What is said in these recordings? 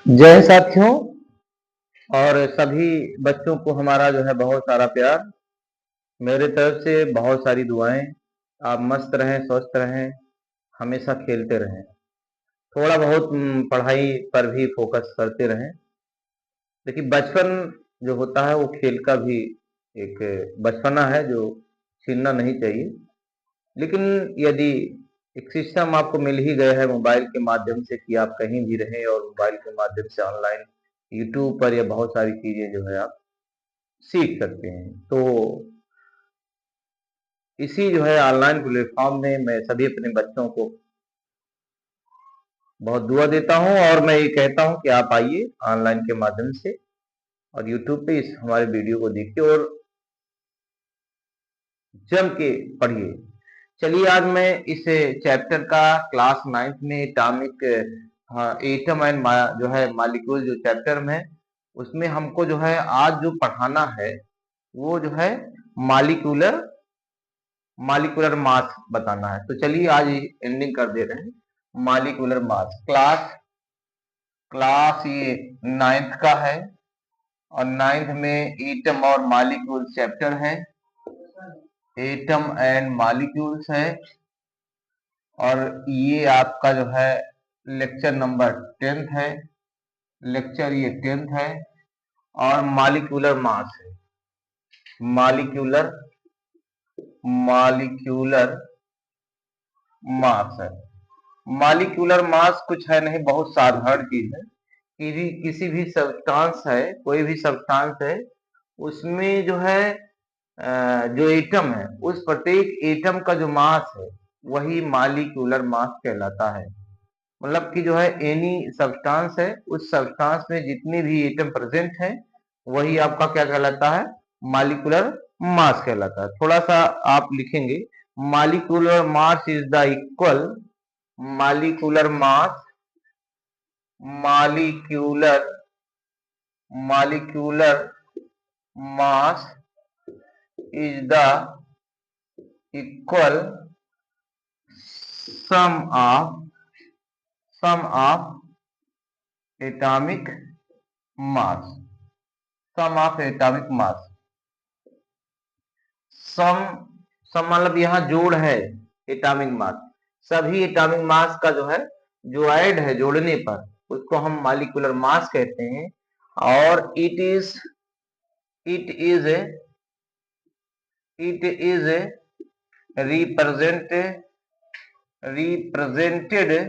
जय साथियों और सभी बच्चों को हमारा जो है बहुत सारा प्यार। मेरे तरफ से बहुत सारी दुआएं। आप मस्त रहें, स्वस्थ रहें, हमेशा खेलते रहें। थोड़ा बहुत पढ़ाई पर भी फोकस करते रहें। देखिए, बचपन जो होता है वो खेल का भी एक बचपना है जो छीनना नहीं चाहिए। लेकिन यदि एक सिस्टम आपको मिल ही गया है मोबाइल के माध्यम से कि आप कहीं भी रहें और मोबाइल के माध्यम से ऑनलाइन यूट्यूब पर या बहुत सारी चीजें जो है आप सीख सकते हैं। तो इसी जो है ऑनलाइन प्लेटफॉर्म में मैं सभी अपने बच्चों को बहुत दुआ देता हूं और मैं ये कहता हूं कि आप आइए ऑनलाइन के माध्यम से और यूट्यूब पे इस हमारे वीडियो को देखिए और जम के पढ़िए। चलिए, आज मैं इस चैप्टर का क्लास 9th में एटॉमिक एटम एंड जो है मॉलिक्यूल जो चैप्टर में है उसमें हमको जो है आज जो पढ़ाना है वो जो है मॉलिक्यूलर मॉलिक्यूलर मास बताना है। तो चलिए आज एंडिंग कर दे रहे हैं मॉलिक्यूलर मास। क्लास क्लास ये 9th का है और 9th में एटम और मॉलिक्यूल चैप्टर है, एटम एंड मॉलिक्यूल्स है और ये आपका जो है लेक्चर नंबर 10th है। लेक्चर ये 10th है और मॉलिक्यूलर मास है। मॉलिक्यूलर मॉलिक्यूलर मास है। मॉलिक्यूलर मास कुछ है नहीं, बहुत साधारण चीज है। किसी भी सब्सटेंस है, कोई भी सब्सटेंस है, उसमें जो है जो एटम है उस प्रत्येक एटम का जो मास है वही मॉलिक्यूलर मास कहलाता है। मतलब कि जो है एनी सब्सटेंस है, उस सब्सटेंस में जितने भी एटम प्रेजेंट है वही आपका क्या कहलाता है, मॉलिक्यूलर मास कहलाता है। थोड़ा सा आप लिखेंगे, molecular mass is the equal molecular mass molecular molecular mass is the equal sum of atomic mass sum of atomic mass सम सम मतलब यहाँ जोड़ है एटॉमिक मास। सभी एटॉमिक मास का जो है जो ऐड है जोड़ने पर उसको हम मॉलिक्यूलर मास कहते हैं। और it is represented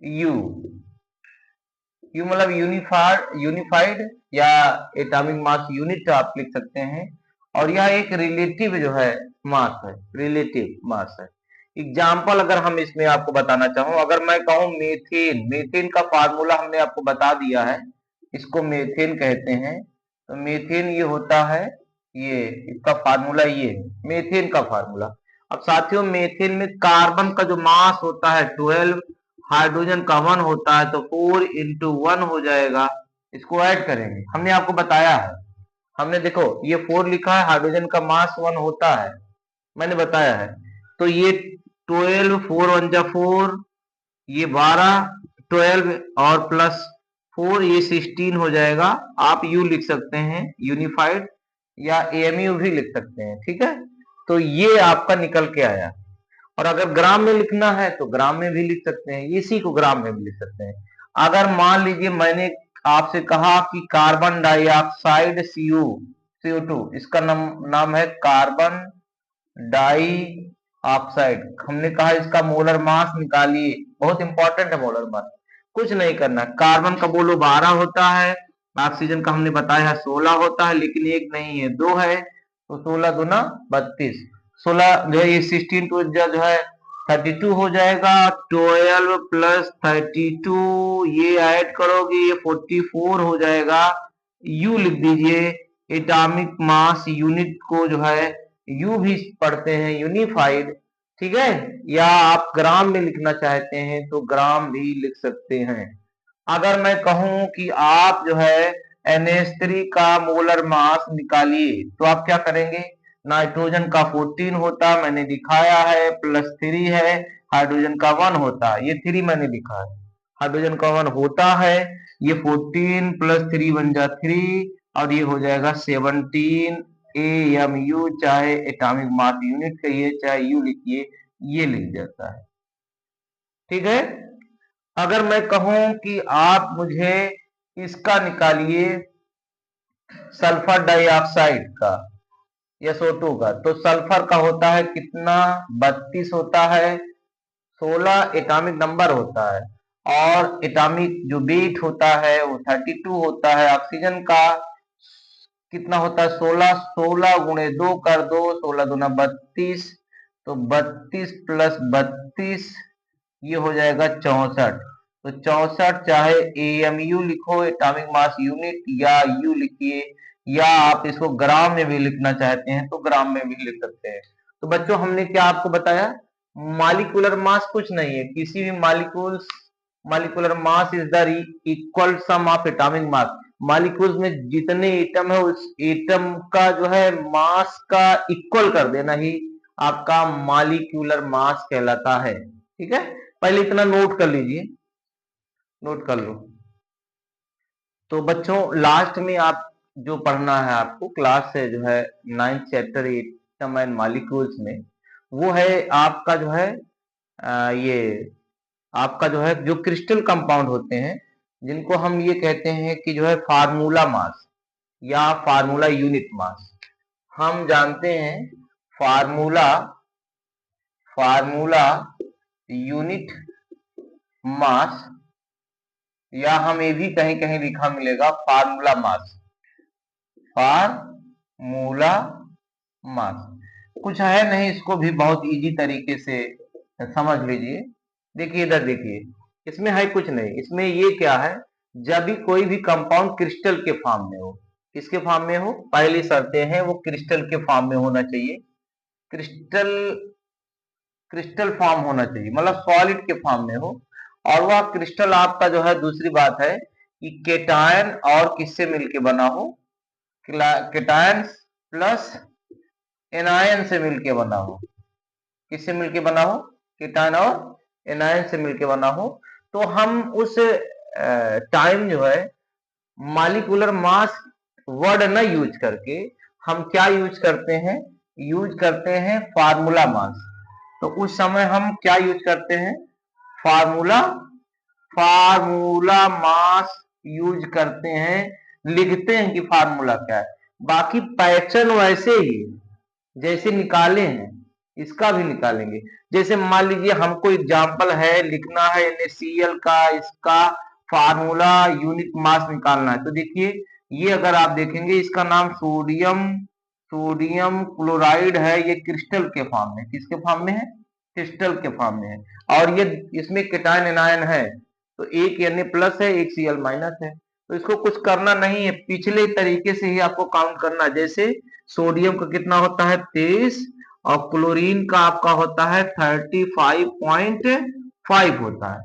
you you मतलब यूनिफाइड या एटॉमिक मास यूनिट आप लिख सकते हैं। और यह एक रिलेटिव जो है मास है, रिलेटिव मास है। एग्जाम्पल अगर हम इसमें आपको बताना चाहूं, अगर मैं कहूं मीथेन, मीथेन का फार्मूला हमने आपको बता दिया है, इसको मीथेन कहते हैं। तो मीथेन ये होता है, ये इसका फार्मूला ये है मीथेन का फार्मूला। अब साथियों, मीथेन में कार्बन का जो मास होता है 12, हाइड्रोजन का 1 होता है, तो 4 इंटू 1 हो जाएगा। इसको ऐड करेंगे, हमने आपको बताया है। हमने देखो ये 4 लिखा है, हाइड्रोजन का मास 1 होता है, मैंने बताया है। तो ये 12, 4 1 जा 4, ये 12, 12 और प्लस 4 ये 16 हो जाएगा। आप यू लिख सकते हैं यूनिफाइड, या एएमयू भी लिख सकते हैं, ठीक है। तो ये आपका निकल के आया। और अगर ग्राम में लिखना है तो ग्राम में भी लिख सकते हैं, इसी को ग्राम में भी लिख सकते हैं। अगर मान लीजिए मैंने आपसे कहा कि कार्बन डाइऑक्साइड CO2, इसका नाम है कार्बन डाई ऑक्साइड। हमने कहा इसका मोलर मास निकालिए, बहुत इंपॉर्टेंट है मोलर मास। कुछ नहीं करना, कार्बन का बोलो 12 होता है, ऑक्सीजन का हमने बताया है 16 होता है, लेकिन एक नहीं है, दो है। तो 16 दूना 32, 16 जो है ये 16 टू जो है 32 हो जाएगा। 12 प्लस 32 ये ऐड करोगे ये 44 हो जाएगा। यू लिख दीजिए, एटॉमिक मास यूनिट को जो है यू भी पढ़ते हैं, यूनिफाइड, ठीक है। या आप ग्राम में लिखना चाहते हैं तो ग्राम भी लिख सकते हैं। अगर मैं कहूं कि आप जो है NH3 का मोलर मास निकालिए तो आप क्या करेंगे, नाइट्रोजन का 14 होता मैंने दिखाया है, प्लस 3 है, हाइड्रोजन का 1 होता, ये 3 मैंने लिखा है। हाइड्रोजन कॉमन होता है। ये 14 + 3 बन जा 3 और ये हो जाएगा 17 AMU, चाहे एटॉमिक मास यूनिट कहिए चाहे यू लिखिए, ये लिख जाता है। ठीक है। अगर मैं कहूं कि आप मुझे इसका निकालिए सल्फर डाइऑक्साइड का SO2 का, तो सल्फर का होता है कितना, 32 होता है, 16 एटॉमिक नंबर होता है और एटॉमिक जो वेट होता है वो 32 होता है। ऑक्सीजन का कितना होता है, 16, 16 गुणे 2 कर दो, 16 दूना 32, तो 32 + 32 ये हो जाएगा 64। तो 64 चाहे AMU लिखो एटॉमिक मास यूनिट या यू लिखिए, या आप इसको ग्राम में भी लिखना चाहते हैं तो ग्राम में भी लिख सकते हैं। तो बच्चों हमने क्या आपको बताया, मॉलिक्यूलर मास कुछ नहीं है, किसी भी molecular mass is the equal some of atomic mass. Molecules में जितने एटम है उस एटम का जो है मास का इक्वल कर देना ही आपका मॉलिक्यूलर मास कहलाता है। ठीक है, पहले इतना नोट कर लीजिए, नोट कर लो। तो बच्चों लास्ट में आप जो पढ़ना है आपको क्लास से जो है 9th chapter atom and molecules में, वो है आपका जो है ये आपका जो है जो क्रिस्टल कंपाउंड होते हैं, जिनको हम ये कहते हैं कि जो है फार्मूला मास या फार्मूला यूनिट मास। हम जानते हैं फार्मूला यूनिट मास, या हम ये भी कहीं कहीं लिखा मिलेगा फार्मूला मास, फार्मूला मास। कुछ है नहीं, इसको भी बहुत इजी तरीके से समझ लीजिए। देखिए इधर देखिए, इसमें है कुछ नहीं, इसमें ये क्या है, जब भी कोई भी कंपाउंड क्रिस्टल के फॉर्म में हो, किसके फॉर्म में हो, पहली शर्तें हैं वो क्रिस्टल के फॉर्म में होना चाहिए, क्रिस्टल फॉर्म होना चाहिए, मतलब सॉलिड के फॉर्म में हो। और वह क्रिस्टल आपका जो है, दूसरी बात है कि केटायन और किससे मिलके बना हो, केटायन प्लस एनायन से मिलके बना हो। किससे मिलके बना हो, केटायन और एनायन से मिलके बना हो। तो हम उस टाइम जो है मॉलिक्यूलर मास वर्ड न यूज करके हम क्या यूज करते हैं, यूज करते हैं फार्मूला मास। तो उस समय हम क्या यूज करते हैं, फार्मूला मास यूज करते हैं, लिखते हैं कि फार्मूला क्या है। बाकी पैटर्न वैसे ही जैसे निकाले हैं इसका भी निकालेंगे। जैसे मान लीजिए हमको एग्जांपल है लिखना है NaCl का, इसका फार्मूला यूनिट मास निकालना है। तो देखिए ये अगर आप देखेंगे इसका नाम सोडियम क्लोराइड है, ये क्रिस्टल के फॉर्म में, किसके फॉर्म में है, क्रिस्टल के फॉर्म में है। और ये इसमें केटायन एनायन है, तो एक Na+ है एक Cl- है। तो इसको कुछ करना नहीं है, पिछले तरीके से ही आपको काउंट करना। जैसे सोडियम का कितना होता है 23 और क्लोरीन का आपका होता है 35.5 होता है।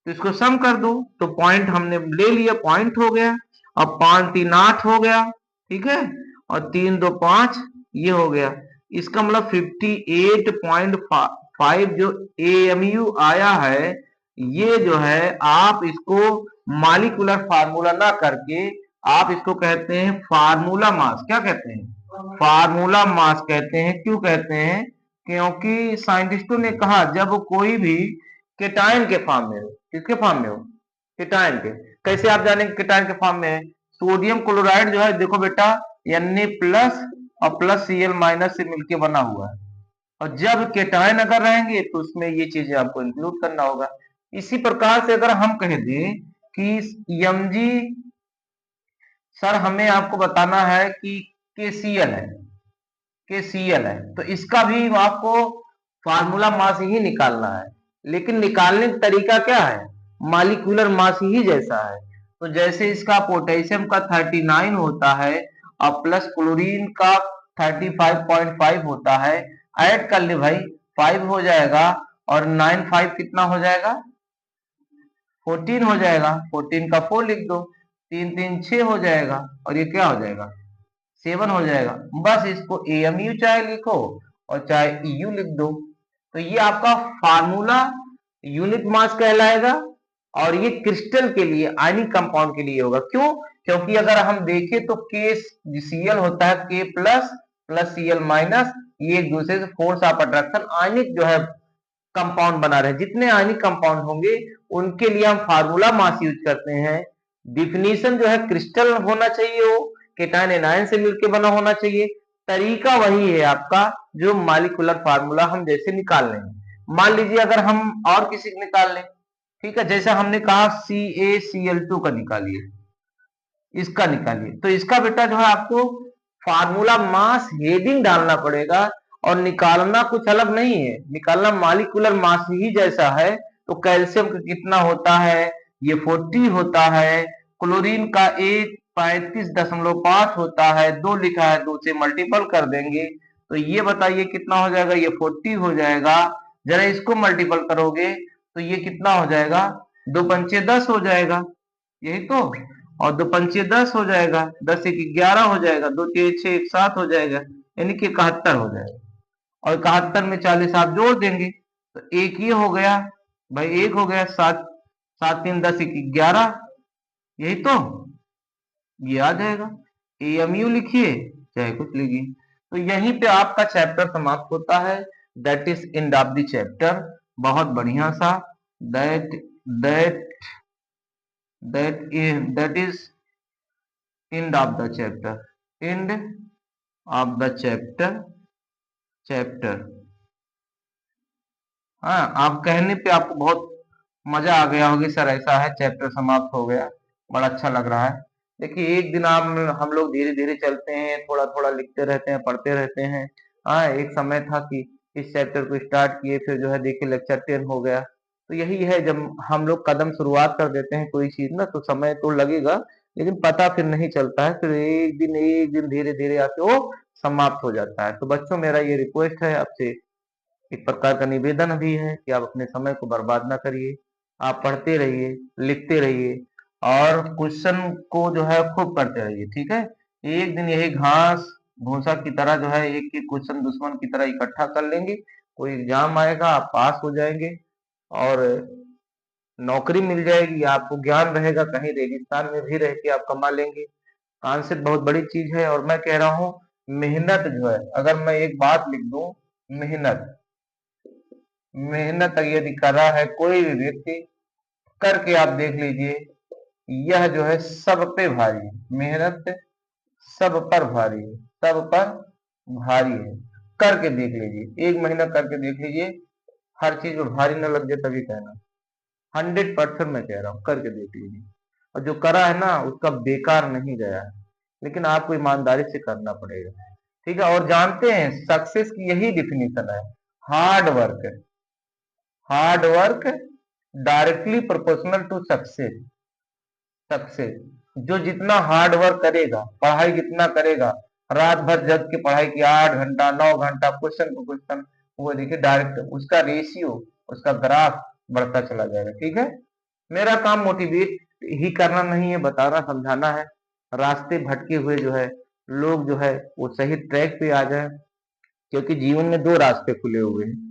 तो इसको सम कर दो, तो पॉइंट हमने ले लिया, पॉइंट हो गया। अब 5 3 8 हो गया, ठीक है, और 3 2 5 ये हो गया। इसका मतलब 58.5 जो AMU आया है, ये जो है आप इसको मॉलिक्यूलर फार्मूला ना करके आप इसको कहते हैं फार्मूला मास। क्या कहते हैं, फार्मूला मास कहते हैं। क्यों कहते हैं, क्योंकि साइंटिस्टों ने कहा जब कोई भी केटायन के फॉर्म में हो, किसके फॉर्म में हो, केटायन के। कैसे आप जानेंगे केटायन के फॉर्म में है, सोडियम क्लोराइड जो है देखो बेटा Na+ और प्लस Cl- से मिलके बना हुआ है, और जब केटायन अगर रहेंगे तो उसमें ये चीजें आपको इंक्लूड करना होगा। इसी प्रकार से अगर हम कह दें कि Mg सर हमें आपको बताना है कि KCl है, तो इसका भी आपको फार्मूला मास ही निकालना है। लेकिन निकालने का तरीका क्या है, मॉलिक्यूलर मास ही जैसा है। तो जैसे इसका पोटेशियम का 39 होता है और प्लस क्लोरीन का 35.5 होता है, ऐड कर ले भाई 5 हो जाएगा, और 9 5 कितना हो जाएगा, 14 हो जाएगा। 14 का 4 लिख दो, 3 3 6 हो जाएगा, और ये क्या हो जाएगा 7 हो जाएगा। बस इसको AMU चाहे लिखो और चाहे EU लिख दो, तो ये आपका फार्मूला यूनिट मास कहलाएगा। और ये क्रिस्टल के लिए, आयनिक कंपाउंड के लिए होगा। क्यों? क्योंकि अगर हम देखें तो के Cl होता है के प्लस प्लस Cl माइनस, ये एक दूसरे से फोर्स ऑफ अट्रैक्शन आयनिक जो है कंपाउंड बना रहे हैं। जितने आयनिक कंपाउंड होंगे उनके लिए हम फार्मूला मास यूज करते हैं। डिफिनीशन जो है क्रिस्टल होना चाहिए, वो केटायन एनायन से मिलकर बना होना चाहिए। तरीका वही है आपका, जो मॉलिक्यूलर फार्मूला हम जैसे निकाल लेंगे। मान लीजिए अगर हम और किसी का निकाल लें, ठीक है, जैसे हमने कहा CaCl2 का निकालिए, इसका निकालिए, तो इसका बेटा जो है आपको फार्मूला मास हेडिंग डालना पड़ेगा, और निकालना कुछ अलग नहीं है, निकालना मॉलिक्यूलर मास ही जैसा है। तो कैल्शियम का कितना होता है, ये 40 होता है। क्लोरीन का 35.5 होता है, 2 लिखा है, 2 से मल्टीपल कर देंगे तो ये बताइए कितना हो जाएगा, ये 40 हो जाएगा। जरा इसको मल्टीपल करोगे तो ये कितना हो जाएगा, 2 पंचे 10 हो जाएगा, यही तो। और 2 पंचे 10 हो जाएगा, 10 एक 11 हो जाएगा, 2 6 1 7 हो जाएगा, यानी कि 71 हो जाएगा। और 71 में 40 आप जोड़ देंगे तो एक ये हो गया भाई, एक हो गया 7 7 3 10 1 11, यही तो, ये आ जाएगा। AMU लिखिए चाहे कुछ लिखिए। तो यहीं पे आपका चैप्टर समाप्त होता है। That is end of the chapter. बहुत बढ़िया सा, that that that is end of the chapter, end of the chapter. हाँ, आप कहने पे आपको बहुत मजा आ गया होगी, सर ऐसा है चैप्टर समाप्त हो गया, बड़ा अच्छा लग रहा है। देखिए एक दिन आप हम लोग धीरे धीरे चलते हैं, थोड़ा थोड़ा लिखते रहते हैं, पढ़ते रहते हैं। हाँ, एक समय था कि इस चैप्टर को स्टार्ट किए, फिर जो है देखिए लेक्चर 10 हो गया। तो यही है, जब हम लोग कदम शुरुआत कर देते हैं कोई चीज ना, तो समय तो लगेगा लेकिन पता फिर नहीं चलता है, फिर एक दिन धीरे धीरे आके वो समाप्त हो जाता है। तो बच्चों, मेरा ये रिक्वेस्ट है आपसे, एक प्रकार का निवेदन भी है कि आप अपने समय को बर्बाद ना करिए। आप पढ़ते रहिए, लिखते रहिए, और क्वेश्चन को जो है खूब करते रहिए, ठीक है। एक दिन यही घास भूसा की तरह जो है एक एक क्वेश्चन दुश्मन की तरह इकट्ठा कर लेंगे, कोई एग्जाम आएगा, आप पास हो जाएंगे, और नौकरी मिल जाएगी, आपको ज्ञान रहेगा, कहीं रेगिस्तान में भी रह के आप कमा लेंगे। कॉन्सेप्ट बहुत बड़ी चीज है। और मैं कह रहा हूँ, मेहनत जो है, अगर मैं एक बात लिख दूं, मेहनत मेहनत यदि कर रहा है कोई भी व्यक्ति, करके आप देख लीजिए, यह जो है सब पे भारी है। मेहनत सब पर भारी है, सब पर भारी है। करके देख लीजिए, 1 महीना करके देख लीजिए, हर चीज में भारी न लग जाए तभी कहना। 100% मैं कह रहा हूँ, करके देख लीजिए। और जो करा है ना, उसका बेकार नहीं गया है, लेकिन आपको ईमानदारी से करना पड़ेगा, ठीक है। और जानते हैं, सक्सेस की यही डिफिनीशन है, hard work. Hard work directly proportional to success. Success, जो जितना हार्ड वर्क करेगा, पढ़ाई जितना करेगा, रात भर जग के पढ़ाई की 8 घंटा 9 घंटा, क्वेश्चन को क्वेश्चन, वो देखिए डायरेक्ट उसका रेशियो, उसका ग्राफ बढ़ता चला जाएगा, ठीक है। मेरा काम मोटिवेट ही करना नहीं है, बताना समझाना है। रास्ते भटके हुए जो है लोग जो है वो सही ट्रैक पे आ जाए, क्योंकि जीवन में 2 रास्ते खुले हुए हैं।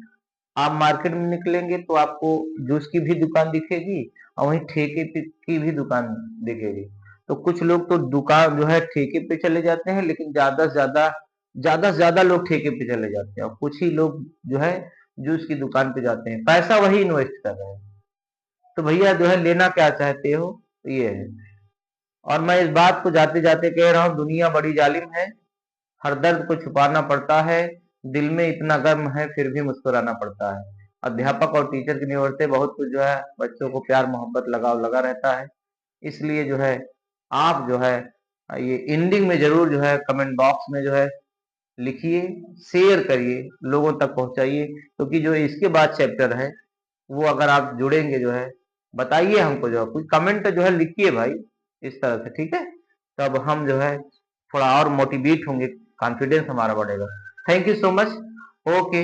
आप मार्केट में निकलेंगे तो आपको जूस की भी दुकान दिखेगी, और वहीं ठेके की भी दुकान दिखेगी। तो कुछ लोग तो दुकान जो है ठेके पे चले जाते हैं, लेकिन ज्यादा से ज्यादा लोग ठेके पे चले जाते हैं, और कुछ ही लोग जो है जूस की दुकान पे जाते हैं, पैसा वही इन्वेस्ट कर रहे हैं। तो भैया जो है लेना क्या चाहते हो, तो ये है। और मैं इस बात को जाते जाते कह रहा हूँ, दुनिया बड़ी जालिम है, हर दर्द को छुपाना पड़ता है, दिल में इतना गर्म है फिर भी मुस्कुराना पड़ता है। अध्यापक और टीचर की ओर से बहुत कुछ जो है बच्चों को प्यार मोहब्बत लगाव लगा रहता है। इसलिए जो है आप जो है ये एंडिंग में जरूर जो है कमेंट बॉक्स में जो है लिखिए, शेयर करिए, लोगों तक पहुंचाइए, क्योंकि जो इसके बाद चैप्टर है वो अगर आप जुड़ेंगे जो है, बताइए हमको, जो है कोई कमेंट जो है लिखिए भाई, इस तरह से, ठीक है। तब हम जो है थोड़ा और मोटिवेट होंगे, कॉन्फिडेंस हमारा बढ़ेगा। Thank you so much. Okay.